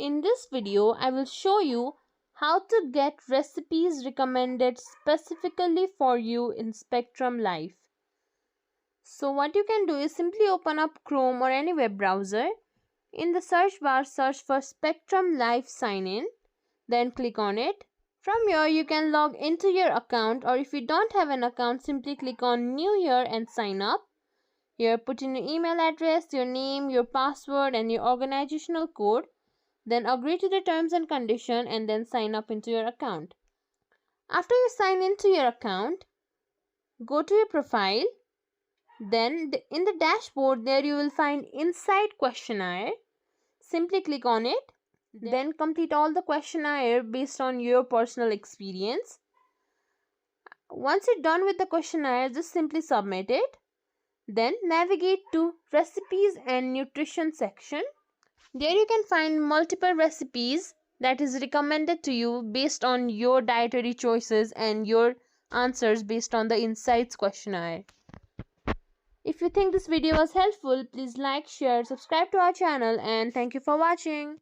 In this video, I will show you how to get recipes recommended specifically for you in Spectrum.Life. So what you can do is simply open up Chrome or any web browser. In the search bar, search for Spectrum.Life Sign In. Then click on it. From here, you can log into your account, or if you don't have an account, simply click on New Here and sign up. Here, put in your email address, your name, your password and your organizational code. Then agree to the terms and condition and then sign up into your account. After you sign into your account, go to your profile. Then in the dashboard there you will find Insight Questionnaire. Simply click on it. Then complete all the questionnaire based on your personal experience. Once you're done with the questionnaire, just simply submit it. Then navigate to Recipes and Nutrition section. There you can find multiple recipes that is recommended to you based on your dietary choices and your answers based on the Insights questionnaire. If you think this video was helpful, please like, share, subscribe to our channel, and thank you for watching.